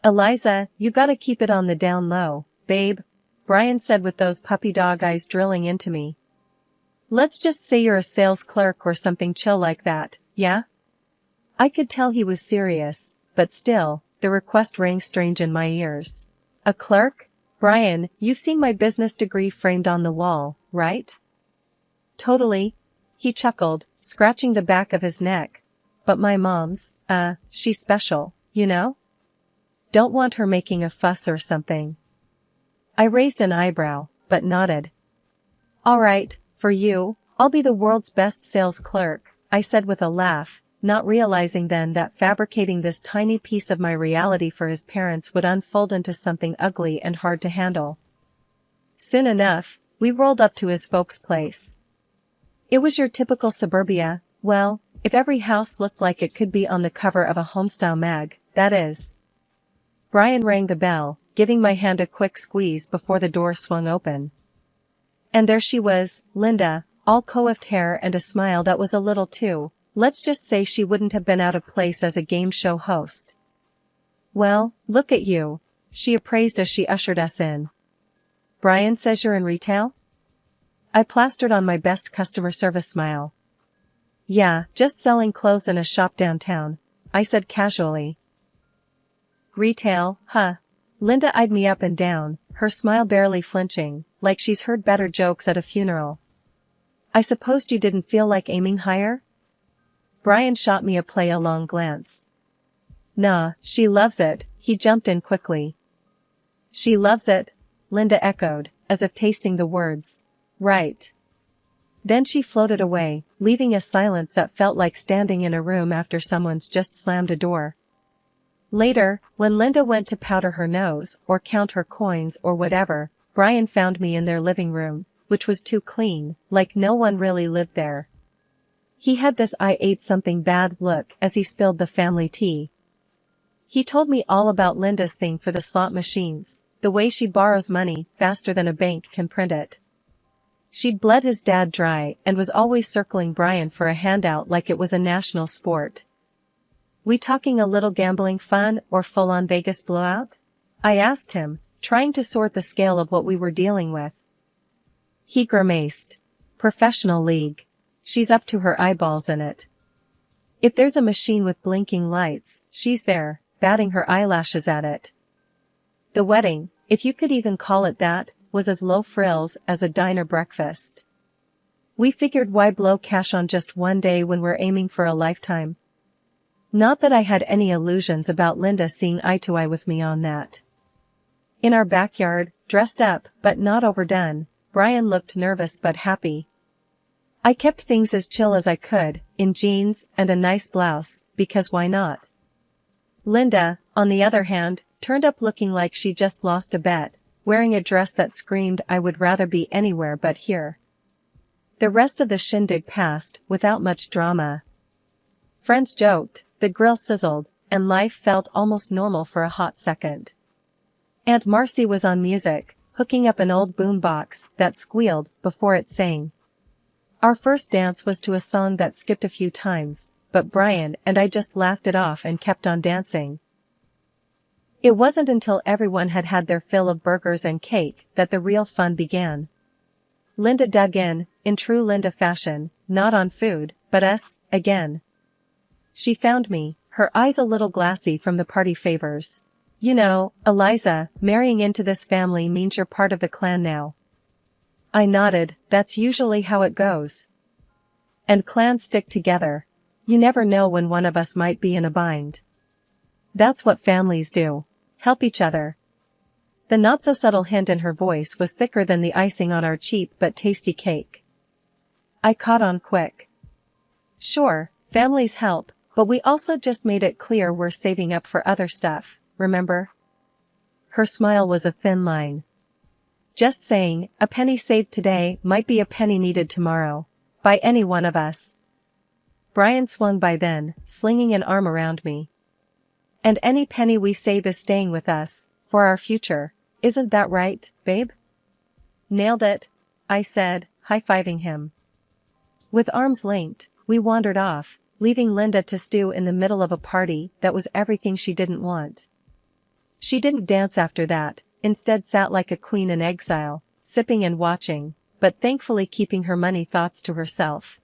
Eliza, you gotta keep it on the down low, babe, Brian said with those puppy dog eyes drilling into me. Let's just say you're a sales clerk or something chill like that, yeah? I could tell he was serious, but still, the request rang strange in my ears. A clerk? Brian, you've seen my business degree framed on the wall, right? Totally. He chuckled, scratching the back of his neck. But my mom's, she's special, you know? Don't want her making a fuss or something. I raised an eyebrow, but nodded. All right, for you, I'll be the world's best sales clerk, I said with a laugh, not realizing then that fabricating this tiny piece of my reality for his parents would unfold into something ugly and hard to handle. Soon enough, we rolled up to his folks' place. It was your typical suburbia, well, if every house looked like it could be on the cover of a homestyle mag, that is. Brian rang the bell, giving my hand a quick squeeze before the door swung open. And there she was, Linda, all coiffed hair and a smile that was a little too, let's just say she wouldn't have been out of place as a game show host. Well, look at you, she appraised as she ushered us in. Brian says you're in retail? I plastered on my best customer service smile. Yeah, just selling clothes in a shop downtown, I said casually. Retail, huh? Linda eyed me up and down, her smile barely flinching, like she's heard better jokes at a funeral. I supposed you didn't feel like aiming higher? Brian shot me a play-along glance. Nah, she loves it, he jumped in quickly. She loves it, Linda echoed, as if tasting the words. Right. Then she floated away, leaving a silence that felt like standing in a room after someone's just slammed a door. Later, when Linda went to powder her nose, or count her coins or whatever, Brian found me in their living room, which was too clean, like no one really lived there. He had this I ate something bad look as he spilled the family tea. He told me all about Linda's thing for the slot machines, the way she borrows money faster than a bank can print it. She'd bled his dad dry and was always circling Brian for a handout like it was a national sport. We talking a little gambling fun or full-on Vegas blowout? I asked him, trying to sort the scale of what we were dealing with. He grimaced. Professional league. She's up to her eyeballs in it. If there's a machine with blinking lights, she's there, batting her eyelashes at it. The wedding, if you could even call it that, was as low frills as a diner breakfast. We figured why blow cash on just one day when we're aiming for a lifetime. Not that I had any illusions about Linda seeing eye to eye with me on that. In our backyard, dressed up, but not overdone, Brian looked nervous but happy. I kept things as chill as I could, in jeans and a nice blouse, because why not? Linda, on the other hand, turned up looking like she just lost a bet, wearing a dress that screamed I would rather be anywhere but here. The rest of the shindig passed, without much drama. Friends joked, the grill sizzled, and life felt almost normal for a hot second. Aunt Marcy was on music, hooking up an old boombox that squealed before it sang. Our first dance was to a song that skipped a few times, but Brian and I just laughed it off and kept on dancing. It wasn't until everyone had had their fill of burgers and cake that the real fun began. Linda dug in true Linda fashion, not on food, but us, again. She found me, her eyes a little glassy from the party favors. You know, Eliza, marrying into this family means you're part of the clan now. I nodded, that's usually how it goes. And clans stick together. You never know when one of us might be in a bind. That's what families do. Help each other. The not-so-subtle hint in her voice was thicker than the icing on our cheap but tasty cake. I caught on quick. Sure, families help, but we also just made it clear we're saving up for other stuff, remember? Her smile was a thin line. Just saying, a penny saved today might be a penny needed tomorrow. By any one of us. Brian swung by then, slinging an arm around me. And any penny we save is staying with us, for our future, isn't that right, babe? Nailed it, I said, high-fiving him. With arms linked, we wandered off, leaving Linda to stew in the middle of a party that was everything she didn't want. She didn't dance after that, instead sat like a queen in exile, sipping and watching, but thankfully keeping her money thoughts to herself.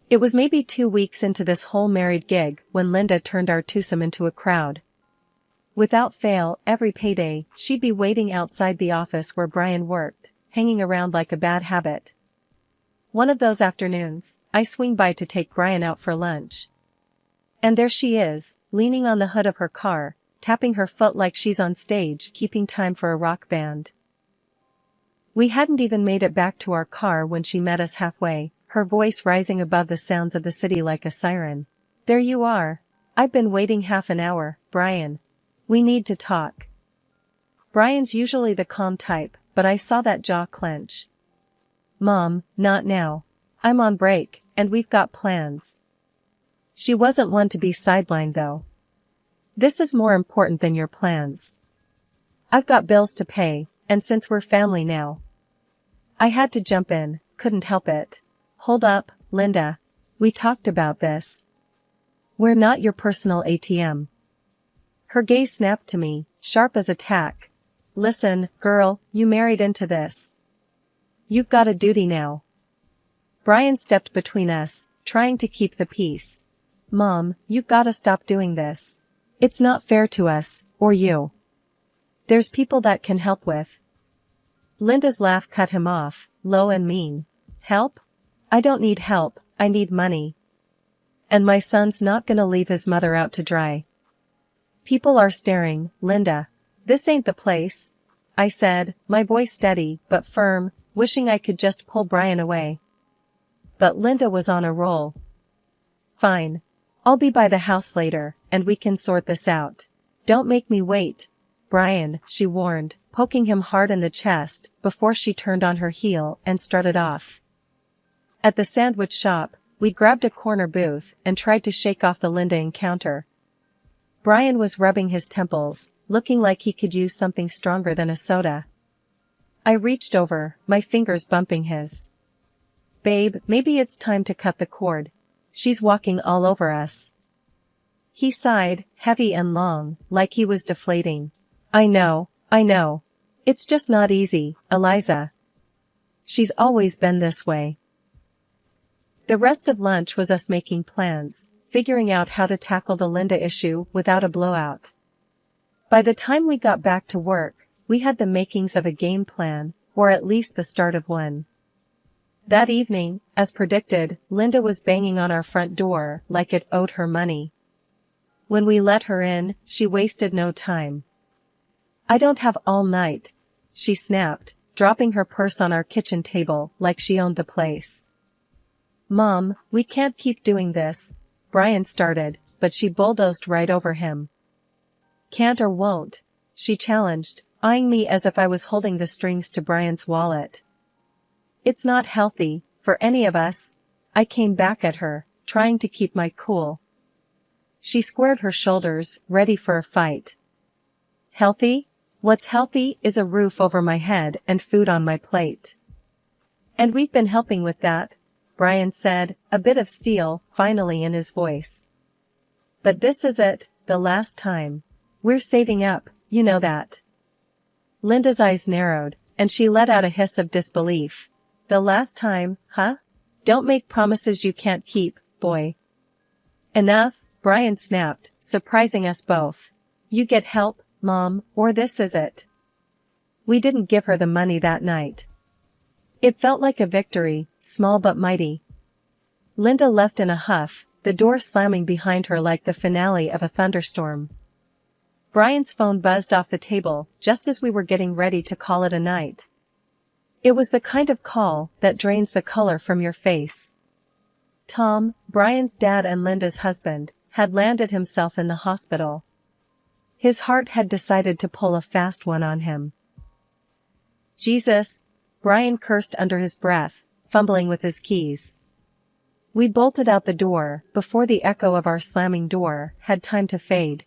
It was maybe 2 weeks into this whole married gig when Linda turned our twosome into a crowd. Without fail, every payday, she'd be waiting outside the office where Brian worked, hanging around like a bad habit. One of those afternoons, I swing by to take Brian out for lunch. And there she is, leaning on the hood of her car, tapping her foot like she's on stage keeping time for a rock band. We hadn't even made it back to our car when she met us halfway, her voice rising above the sounds of the city like a siren. "There you are. I've been waiting half an hour, Brian. We need to talk." Brian's usually the calm type, but I saw that jaw clench. "Mom, not now. I'm on break, and we've got plans." She wasn't one to be sidelined though. "This is more important than your plans. I've got bills to pay, and since we're family now." I had to jump in, couldn't help it. "Hold up, Linda. We talked about this. We're not your personal ATM." Her gaze snapped to me, sharp as a tack. "Listen, girl, you married into this. You've got a duty now." Brian stepped between us, trying to keep the peace. "Mom, you've gotta stop doing this. It's not fair to us, or you. There's people that can help with." Linda's laugh cut him off, low and mean. "Help? I don't need help, I need money. And my son's not gonna leave his mother out to dry." "People are staring, Linda. This ain't the place," I said, my voice steady but firm, wishing I could just pull Brian away. But Linda was on a roll. "Fine. I'll be by the house later, and we can sort this out. Don't make me wait, Brian," she warned, poking him hard in the chest, before she turned on her heel and strutted off. At the sandwich shop, we grabbed a corner booth and tried to shake off the Linda encounter. Brian was rubbing his temples, looking like he could use something stronger than a soda. I reached over, my fingers bumping his. "Babe, maybe it's time to cut the cord. She's walking all over us." He sighed, heavy and long, like he was deflating. I know. It's just not easy, Eliza. She's always been this way." The rest of lunch was us making plans, figuring out how to tackle the Linda issue without a blowout. By the time we got back to work, we had the makings of a game plan, or at least the start of one. That evening, as predicted, Linda was banging on our front door like it owed her money. When we let her in, she wasted no time. "I don't have all night," she snapped, dropping her purse on our kitchen table like she owned the place. "Mom, we can't keep doing this," Brian started, but she bulldozed right over him. "Can't or won't?" she challenged, eyeing me as if I was holding the strings to Brian's wallet. "It's not healthy, for any of us," I came back at her, trying to keep my cool. She squared her shoulders, ready for a fight. "Healthy? What's healthy is a roof over my head and food on my plate. And we've been helping with that," Brian said, a bit of steel finally in his voice. "But this is it, the last time. We're saving up, you know that." Linda's eyes narrowed, and she let out a hiss of disbelief. "The last time, huh? Don't make promises you can't keep, boy." "Enough," Brian snapped, surprising us both. "You get help, Mom, or this is it." We didn't give her the money that night. It felt like a victory, small but mighty. Linda left in a huff, the door slamming behind her like the finale of a thunderstorm. Brian's phone buzzed off the table just as we were getting ready to call it a night. It was the kind of call that drains the color from your face. Tom, Brian's dad and Linda's husband, had landed himself in the hospital. His heart had decided to pull a fast one on him. "Jesus," Brian cursed under his breath, fumbling with his keys. We bolted out the door before the echo of our slamming door had time to fade.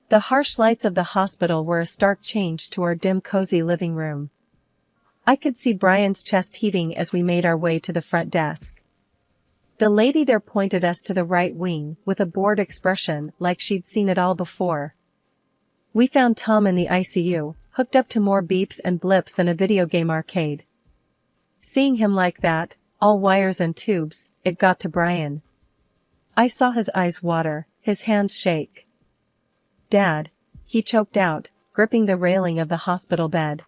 The harsh lights of the hospital were a stark change to our dim cozy living room. I could see Brian's chest heaving as we made our way to the front desk. The lady there pointed us to the right wing with a bored expression like she'd seen it all before. We found Tom in the ICU, hooked up to more beeps and blips than a video game arcade. Seeing him like that, all wires and tubes, it got to Brian. I saw his eyes water, his hands shake. "Dad," he choked out, gripping the railing of the hospital bed.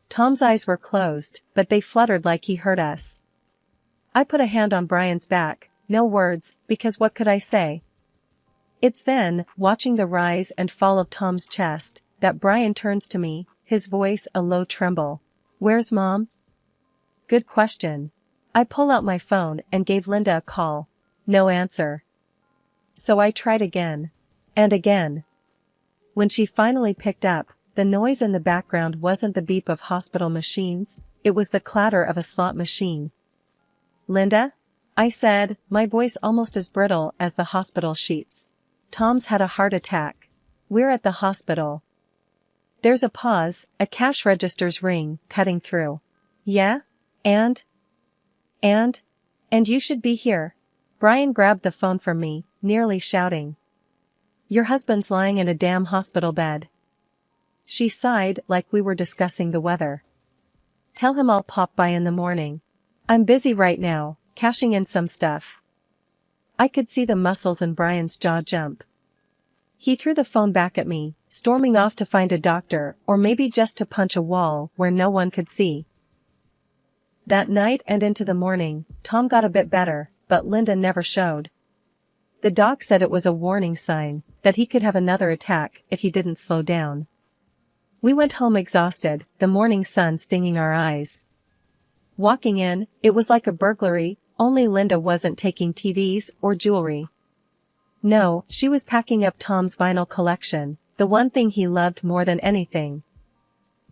Tom's eyes were closed, but they fluttered like he heard us. I put a hand on Brian's back, no words, because what could I say? It's then, watching the rise and fall of Tom's chest, that Brian turns to me, his voice a low tremble. "Where's Mom?" Good question. I pull out my phone and gave Linda a call. No answer. So I tried again. And again. When she finally picked up, the noise in the background wasn't the beep of hospital machines, it was the clatter of a slot machine. "Linda?" I said, my voice almost as brittle as the hospital sheets. "Tom's had a heart attack. We're at the hospital." There's a pause, a cash register's ring, cutting through. "Yeah? And you should be here." Brian grabbed the phone from me, nearly shouting. "Your husband's lying in a damn hospital bed." She sighed like we were discussing the weather. "Tell him I'll pop by in the morning. I'm busy right now, cashing in some stuff." I could see the muscles in Brian's jaw jump. He threw the phone back at me, storming off to find a doctor or maybe just to punch a wall where no one could see. That night and into the morning, Tom got a bit better, but Linda never showed. The doc said it was a warning sign, that he could have another attack if he didn't slow down. We went home exhausted, the morning sun stinging our eyes. Walking in, it was like a burglary, only Linda wasn't taking TVs or jewelry. No, she was packing up Tom's vinyl collection, the one thing he loved more than anything.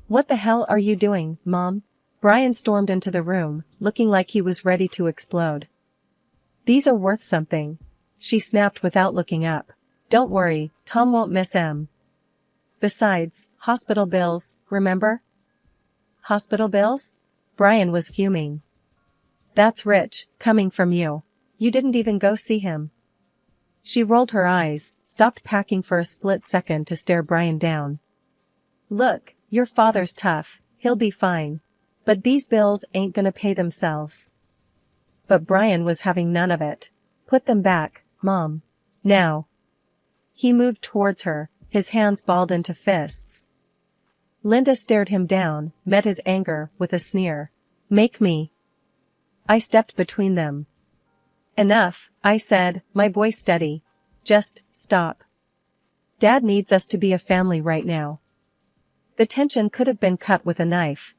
"What the hell are you doing, Mom?" Brian stormed into the room, looking like he was ready to explode. "These are worth something," she snapped without looking up. "Don't worry, Tom won't miss them. Besides, hospital bills, remember?" "Hospital bills?" Brian was fuming. "That's rich, coming from you. You didn't even go see him." She rolled her eyes, stopped packing for a split second to stare Brian down. "Look, your father's tough, he'll be fine. But these bills ain't gonna pay themselves." But Brian was having none of it. "Put them back, Mom. Now." He moved towards her, his hands balled into fists. Linda stared him down, met his anger with a sneer. "Make me." I stepped between them. "Enough," I said, my voice steady. "Just stop. Dad needs us to be a family right now." The tension could have been cut with a knife.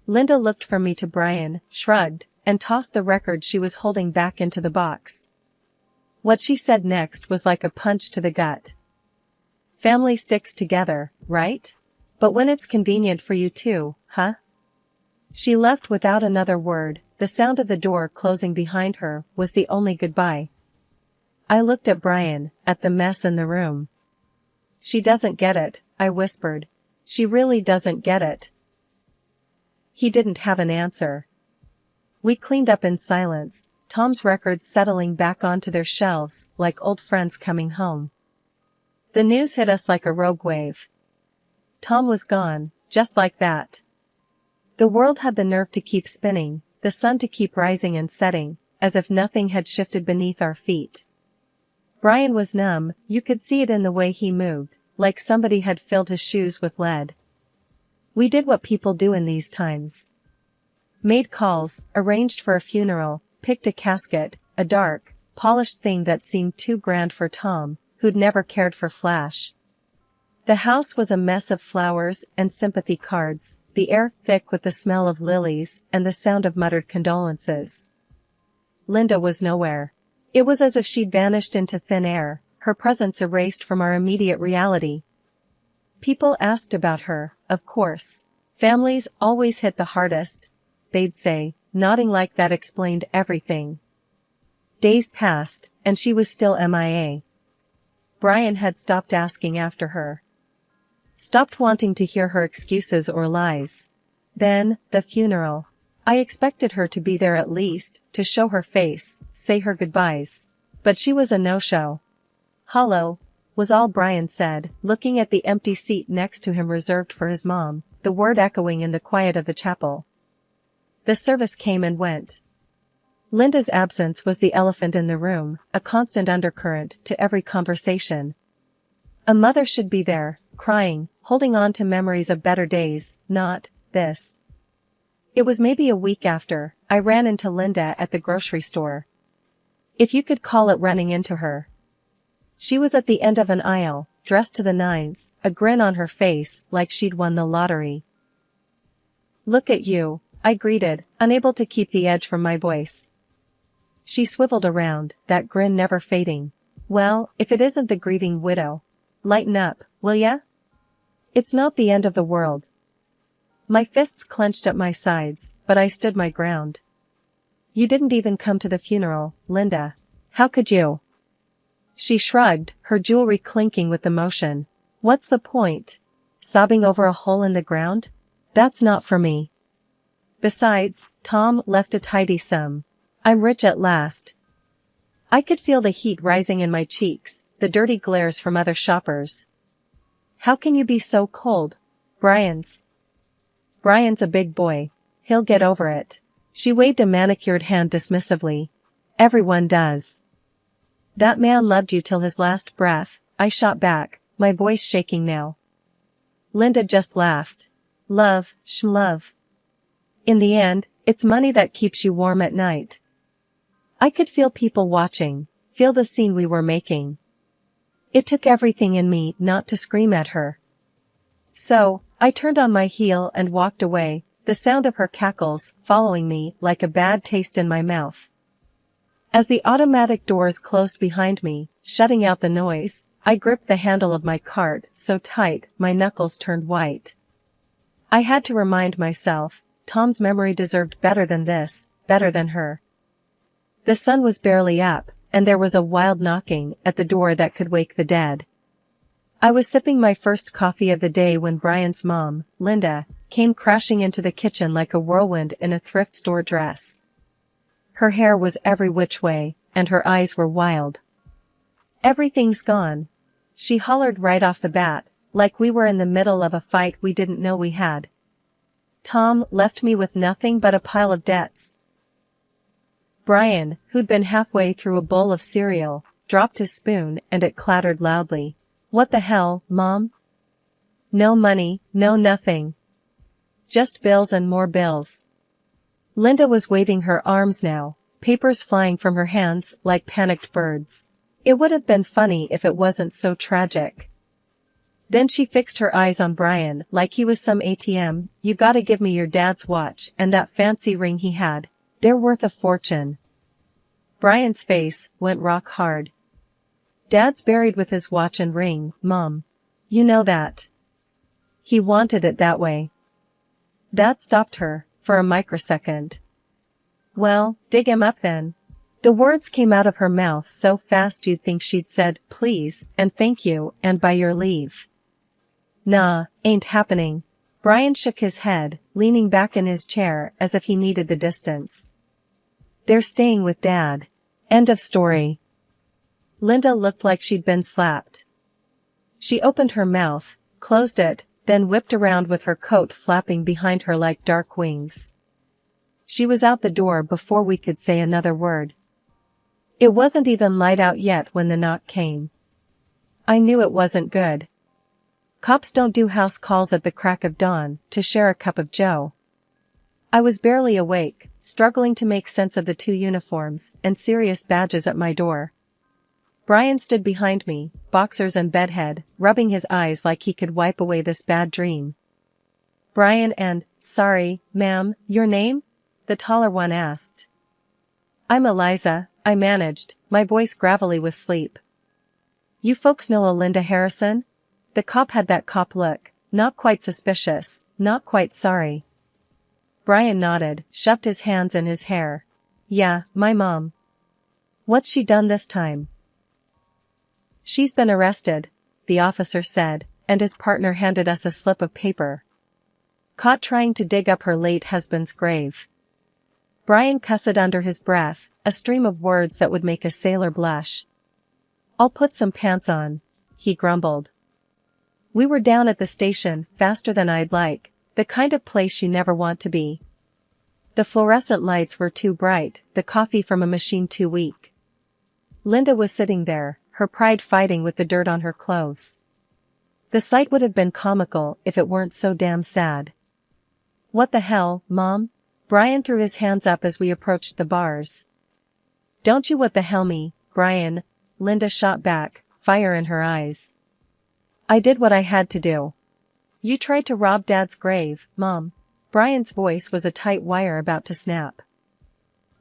Linda looked from me to Brian, shrugged, and tossed the record she was holding back into the box. What she said next was like a punch to the gut. "Family sticks together, right? But when it's convenient for you too, huh?" She left without another word, the sound of the door closing behind her was the only goodbye. I looked at Brian, at the mess in the room. "She doesn't get it," I whispered. "She really doesn't get it." He didn't have an answer. We cleaned up in silence, Tom's records settling back onto their shelves like old friends coming home. The news hit us like a rogue wave. Tom was gone, just like that. The world had the nerve to keep spinning, the sun to keep rising and setting, as if nothing had shifted beneath our feet. Brian was numb, you could see it in the way he moved, like somebody had filled his shoes with lead. We did what people do in these times. Made calls, arranged for a funeral, picked a casket, a dark, polished thing that seemed too grand for Tom, who'd never cared for flash. The house was a mess of flowers and sympathy cards, the air thick with the smell of lilies and the sound of muttered condolences. Linda was nowhere. It was as if she'd vanished into thin air, her presence erased from our immediate reality. People asked about her, of course. Families always hit the hardest, they'd say, nodding like that explained everything. Days passed, and she was still MIA. Brian had stopped asking after her. Stopped wanting to hear her excuses or lies. Then, the funeral. I expected her to be there at least, to show her face, say her goodbyes. But she was a no-show. Hollow, was all Brian said, looking at the empty seat next to him reserved for his mom, the word echoing in the quiet of the chapel. The service came and went. Linda's absence was the elephant in the room, a constant undercurrent to every conversation. A mother should be there, crying, holding on to memories of better days, not this. It was maybe a week after, I ran into Linda at the grocery store. If you could call it running into her. She was at the end of an aisle, dressed to the nines, a grin on her face like she'd won the lottery. "Look at you," I greeted, unable to keep the edge from my voice. She swiveled around, that grin never fading. "Well, if it isn't the grieving widow. Lighten up, will ya? It's not the end of the world." My fists clenched at my sides, but I stood my ground. "You didn't even come to the funeral, Linda. How could you?" She shrugged, her jewelry clinking with the motion. "What's the point? Sobbing over a hole in the ground? That's not for me. Besides, Tom left a tidy sum. I'm rich at last." I could feel the heat rising in my cheeks, the dirty glares from other shoppers. "How can you be so cold? Brian's a big boy. He'll get over it." She waved a manicured hand dismissively. "Everyone does." "That man loved you till his last breath," I shot back, my voice shaking now. Linda just laughed. "Love, love. In the end, it's money that keeps you warm at night." I could feel people watching, feel the scene we were making. It took everything in me not to scream at her. So, I turned on my heel and walked away, the sound of her cackles following me like a bad taste in my mouth. As the automatic doors closed behind me, shutting out the noise, I gripped the handle of my cart so tight my knuckles turned white. I had to remind myself, Tom's memory deserved better than this, better than her. The sun was barely up, and there was a wild knocking at the door that could wake the dead. I was sipping my first coffee of the day when Brian's mom, Linda, came crashing into the kitchen like a whirlwind in a thrift store dress. Her hair was every which way, and her eyes were wild. "Everything's gone," she hollered right off the bat, like we were in the middle of a fight we didn't know we had. "Tom left me with nothing but a pile of debts." Brian, who'd been halfway through a bowl of cereal, dropped his spoon and it clattered loudly. "What the hell, Mom? No money, no nothing. Just bills and more bills." Linda was waving her arms now, papers flying from her hands like panicked birds. It would have been funny if it wasn't so tragic. Then she fixed her eyes on Brian like he was some ATM. "You gotta give me your dad's watch and that fancy ring he had. They're worth a fortune." Brian's face went rock hard. "Dad's buried with his watch and ring, Mom. You know that. He wanted it that way." That stopped her, for a microsecond. "Well, dig him up then." The words came out of her mouth so fast you'd think she'd said, "Please, and thank you, and by your leave." "Nah, ain't happening." Brian shook his head, leaning back in his chair as if he needed the distance. "They're staying with Dad. End of story." Linda looked like she'd been slapped. She opened her mouth, closed it, then whipped around with her coat flapping behind her like dark wings. She was out the door before we could say another word. It wasn't even light out yet when the knock came. I knew it wasn't good. Cops don't do house calls at the crack of dawn to share a cup of joe. I was barely awake, struggling to make sense of the two uniforms and serious badges at my door. Brian stood behind me, boxers and bedhead, rubbing his eyes like he could wipe away this bad dream. "Brian and, sorry, ma'am, your name?" the taller one asked. "I'm Eliza," I managed, my voice gravelly with sleep. "You folks know a Linda Harrison?" The cop had that cop look, not quite suspicious, not quite sorry. Brian nodded, shoved his hands in his hair. "Yeah, my mom." "What's she done this time?" "She's been arrested," the officer said, and his partner handed us a slip of paper. "Caught trying to dig up her late husband's grave." Brian cussed under his breath, a stream of words that would make a sailor blush. "I'll put some pants on." he grumbled. We were down at the station, faster than I'd like, the kind of place you never want to be. The fluorescent lights were too bright, the coffee from a machine too weak. Linda was sitting there, her pride fighting with the dirt on her clothes. The sight would have been comical if it weren't so damn sad. What the hell, Mom? Brian threw his hands up as we approached the bars. Don't you what the hell me, Brian, Linda shot back, fire in her eyes. I did what I had to do. You tried to rob Dad's grave, Mom. Brian's voice was a tight wire about to snap.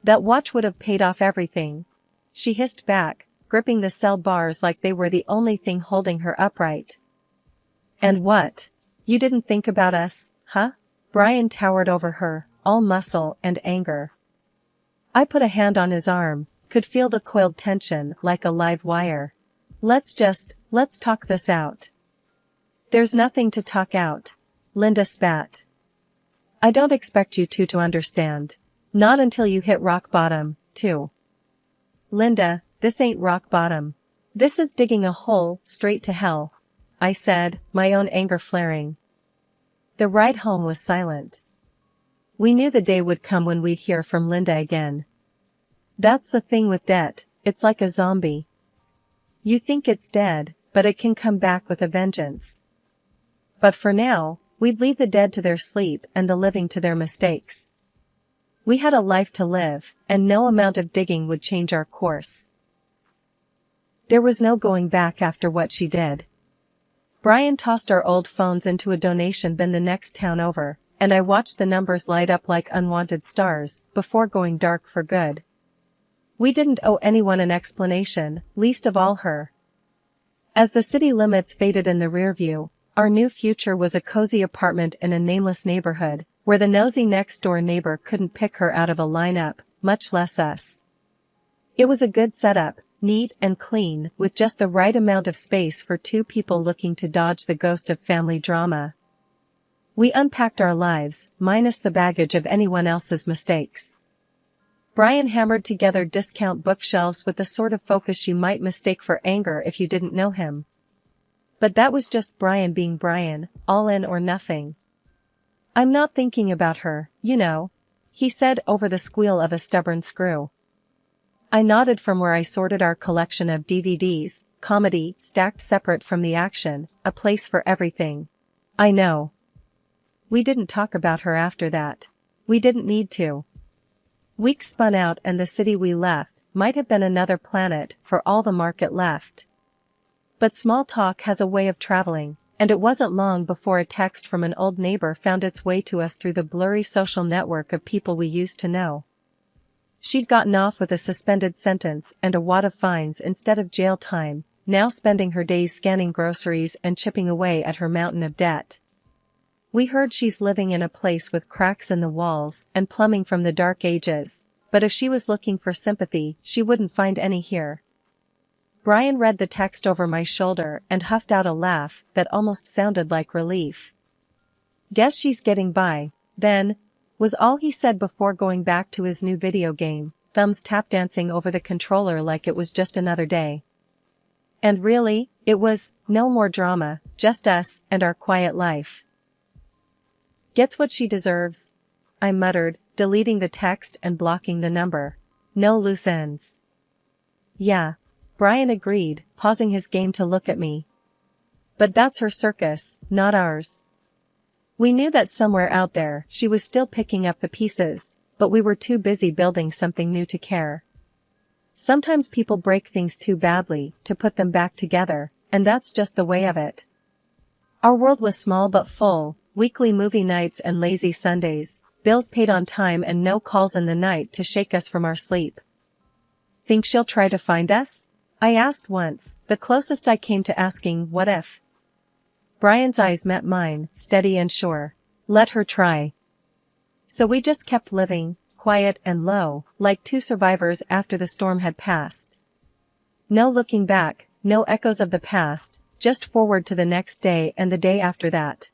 That watch would have paid off everything. She hissed back, gripping the cell bars like they were the only thing holding her upright. And what? You didn't think about us, huh? Brian towered over her, all muscle and anger. I put a hand on his arm, could feel the coiled tension like a live wire. Let's talk this out. There's nothing to talk out. Linda spat. I don't expect you to understand. Not until you hit rock bottom, too. Linda, this ain't rock bottom. This is digging a hole straight to hell, I said, my own anger flaring. The ride home was silent. We knew the day would come when we'd hear from Linda again. That's the thing with debt, it's like a zombie. You think it's dead, but it can come back with a vengeance. But for now, we'd leave the dead to their sleep and the living to their mistakes. We had a life to live, and no amount of digging would change our course. There was no going back after what she did. Brian tossed our old phones into a donation bin the next town over, and I watched the numbers light up like unwanted stars, before going dark for good. We didn't owe anyone an explanation, least of all her. As the city limits faded in the rear view, our new future was a cozy apartment in a nameless neighborhood, where the nosy next-door neighbor couldn't pick her out of a lineup, much less us. It was a good setup, neat and clean, with just the right amount of space for two people looking to dodge the ghost of family drama. We unpacked our lives, minus the baggage of anyone else's mistakes. Brian hammered together discount bookshelves with the sort of focus you might mistake for anger if you didn't know him. But that was just Brian being Brian, all in or nothing. I'm not thinking about her, you know, he said over the squeal of a stubborn screw. I nodded from where I sorted our collection of DVDs, comedy, stacked separate from the action, a place for everything. I know. We didn't talk about her after that. We didn't need to. Weeks spun out and the city we left might have been another planet for all the market left. But small talk has a way of traveling, and it wasn't long before a text from an old neighbor found its way to us through the blurry social network of people we used to know. She'd gotten off with a suspended sentence and a wad of fines instead of jail time, now spending her days scanning groceries and chipping away at her mountain of debt. We heard she's living in a place with cracks in the walls and plumbing from the dark ages, but if she was looking for sympathy, she wouldn't find any here. Brian read the text over my shoulder and huffed out a laugh that almost sounded like relief. Guess she's getting by, then, was all he said before going back to his new video game, thumbs tap dancing over the controller like it was just another day. And really, it was no more drama, just us and our quiet life. Gets what she deserves, I muttered, deleting the text and blocking the number. No loose ends. Yeah, Brian agreed, pausing his game to look at me. But that's her circus, not ours. We knew that somewhere out there she was still picking up the pieces, but we were too busy building something new to care. Sometimes people break things too badly to put them back together, and that's just the way of it. Our world was small but full, weekly movie nights and lazy Sundays, bills paid on time and no calls in the night to shake us from our sleep. Think she'll try to find us? I asked once, the closest I came to asking what if. Brian's eyes met mine, steady and sure. Let her try. So we just kept living, quiet and low, like two survivors after the storm had passed. No looking back, no echoes of the past, just forward to the next day and the day after that.